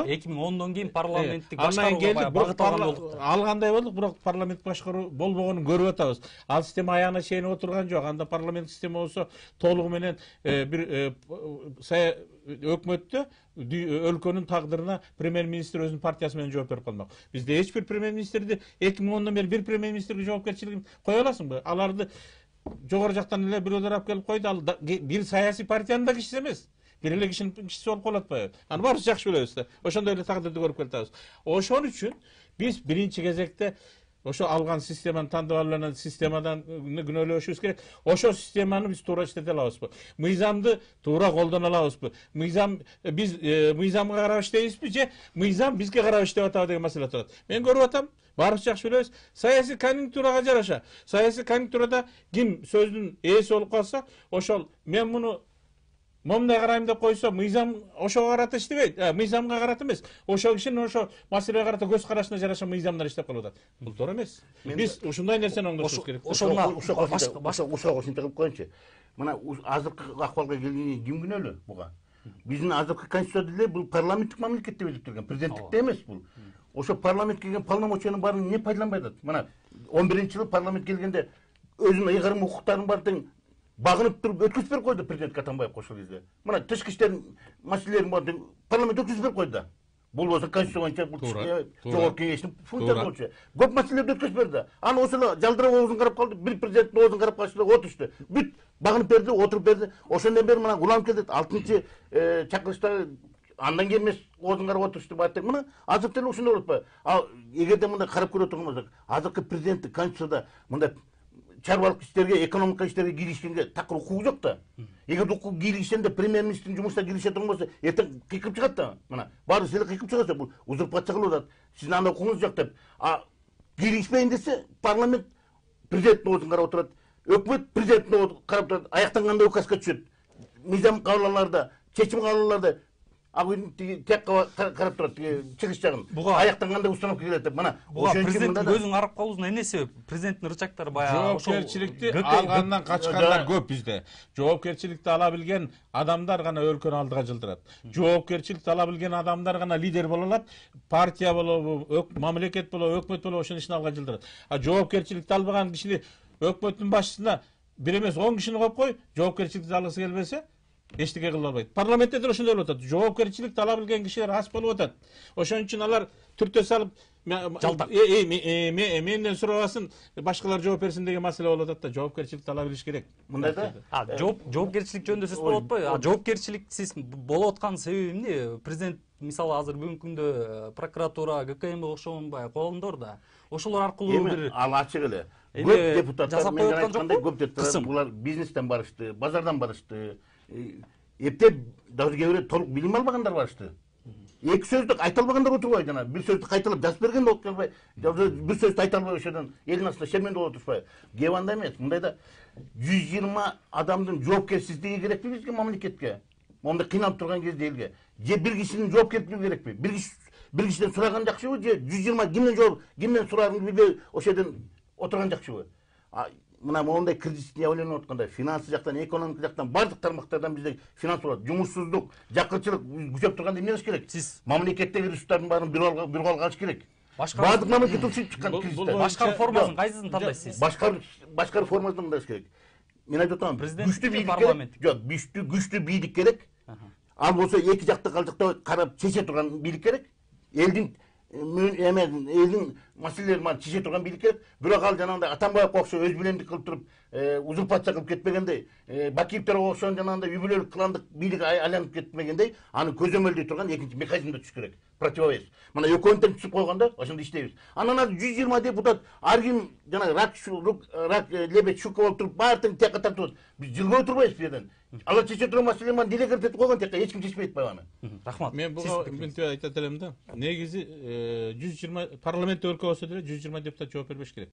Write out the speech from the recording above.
2010'dan кийин парламенттик Андан башкарууга багыт алган болдук. Алгандай болдук, бирок парламент башкаруу болбогонун көрүп атабыз. Ал система аягына чейин отурган жок. Анда парламент система болсо толугу менен бир өкмөттө өлкөнүн тагдырына премьер-министр өзүнүн партиясы менен жооп берип калмак. Бизде эч бир премьер-министрди 2010 бери бир премьер-министрге жоопкерчилигин кое аласыңбы? Аларды жогору жактан эле бирөөлөр алып келип койду. Ал бир саясий партиянын да кишиси эмес. Бир эле кишинин кишиси болуп калып атпайбы? Аны баарыбыз жакшы билебиз да. Ошондой эле тагдырды көрүп келатабыз. Ошон үчүн биз биринчи кезекте ошо алган системаны тандап алган системадан күнөөлөшүбүз керек. Ошо системаны биз туура иштете алабызбы? Мыйзамды туура колдоно алабызбы? Биз мыйзамга карап иштейбизби же мыйзам бизге карап иштеп атабы деген маселе турат. Мен көрүп атам, баарыбыз жакшы билебиз. Саясий конъюнктурага жараша. Саясий конъюнктурада ким сөздүн ээси болуп калса, ошол мен муну момундай карайм деп койсо, мыйзам ошого карата иштебейт. Мыйзамга карата эмес. Ошол кишинин ошо маселеге карата көз карашына жараша мыйзамдар иштеп калып атат. Бул туура эмес. Биз ушундай нерсени оңдошубуз керек. Ошого кошумча кылып коеюнчу. Мына азыркы акыбалга келгенде ким күнөөлүү буга? Биздин азыркы конституцияда эле бул парламенттик мамлекет деп эсептелген, президенттикте эмес бул. Ошо парламент келген полномочиянын баарын эмне пайдаланбай атат? Мына 11-жылы парламент келгенде өзүнүн ыйгарым укуктарын бар тең багынып туруп өткөзүп берип койду президент Атамбаев ошол кезде. Мына тышкы иштер маселелерин бар тең парламент өткөзүп берип койду. Бул болсо конституция боюнча бул жогорку кеңештин функциясы болчу. Көп маселелерди өткөзүп берди. Аны ошол жалдырап оозун карап калды, бир президенттин оозун карап калышты, отурду. Бүт багынып берди, отуруп берди. Ошондон бери мына улам келди, 6-чы чакырышта андан кийин эмес оозун карап отурду баатек. Мына азыркы эле ушундай болуп атпайбы? Ал эгерде мындай карап көрө турган болсок, азыркы президенттик конституцияда мындай чарбалык иштерге, экономика иштерге киришкенге такыр укугу жок да. Эгер укугу киришкенде премьер-министрдин жумушуна кирише турган болсо, эртең кыйкып чыгат да. Мына баары силер кыйкып чыгасыздар, бул узурпация кылып атат. Сиздин анда укугуңуз жок деп. Киришпейин десе, парламент президенттин оозун карап отурат. Өкмөт президенттин оозун карап турат. Аяктан кандай указга түшөт? Мыйзам кабылдауларда, чечим кабылдауларда текка карап турат, чыгыш жагын. Аяктан кандай установка келет деп. Мына президенттин көзүн карап калуусуна эмне себеп? Президенттин рычагтары баягы жоопкерчиликти алгандан качкандар көп бизде. Жоопкерчиликти ала билген адамдар гана өлкөнү алдыга жылдырат. Жоопкерчиликти ала билген адамдар гана лидер боло алат. Партия болобу, мамлекет болобу, өкмөт болобу ошонун ишин алга жылдырат. Жоопкерчиликти албаган кишини өкмөттүн башчысына бир эмес 10 кишини коюп кой, жоопкерчиликти алгысы келбесе эчтеке кыла албайт. Парламентте да ошондой болуп атат. Жоопкерчиликти ала билген кишилер аз болуп атат. Ошон үчүн алар түртө салып менден сурабасын, башкалар жооп берсин деген маселе болуп атат да. Жоопкерчиликти ала билиш керек. Мындай да. Жоопкерчилик жөнүндө сөз болуп атпайбы? Жоопкерчиликсиз болуп аткан себеби эмне? Президент мисалы азыр бүгүнкү күндө прокуратура, ГКМ окшогон колдор да. Ошолор аркылуу бир ал ачык эле. Көп депутаттар мен айткандай көп депутаттар булар бизнестен барышты, базардан барышты. Эптеп даже кээ толук билим албагандар барышты. Эки сөздүк айта албагандар отурбай, жана бир сөздү кайталап жазып берген болуп келбей, бир сөздү айта албай ошодон элдин астында шерменде болуп отурбай. Кеп андай эмес, мындайда 120 адамдын жоопкерсиздиги керекпи бизге мамлекетке? Мондай кыйналып турган кезде элге. Же бир кишинин жоопкерчилиги керекпи? Бир кишиден сураган жакшыбы же 120 кимден сураарын билбей ошодон отурган жакшыбы? Мына мондай кризистин явленияланып атканда финансы жактан, экономика жактан бардык тармактардан бизде финанс болот. Жумушсуздук, жакырчылык күчөп турганда эмне кылыш керек? Мамлекеттеги ресурстардын баарын бир колго алыш керек. Бардык мамлекет ушинтип чыккан кризисте. Башкаруу формасын кайсысын тандайсыз? Башкаруу формасын тандаш керек. Мен айтып атам, күчтүү бийлик парламент. Жок, күчтүү бийлик керек. Ал болсо эки жакты калдыкта карап чече турган бийлик керек. Элдин маселелерин чече турган бийлик керек. Бирок ал жанагындай Атамбаевге окшоп өз билемдик кылып туруп, узурпация кылып кетпегендей, Бакиевтерге окшогон жанагындай үй бүлөлүк кландык бийлик айланып кетмегендей, аны көзөмөлдөй турган экинчи механизмде түшүш керек. Противовес. Мына экөөнү тең түшүп койгондо ошондо иштейбиз. Анан 120 депутат ар ким жана рак лебед шука болуп туруп баары тең текка тартып. Биз жылбой турбайбыз бирден. Алар чече турган маселени делегат етип койгон текка эч ким чечпей атпайбы аны. Рахмат. Мен буга мынтип айтат элем да. Негизи 120 парламент өлкө болсо деле 120 депутат жооп бербеш керек.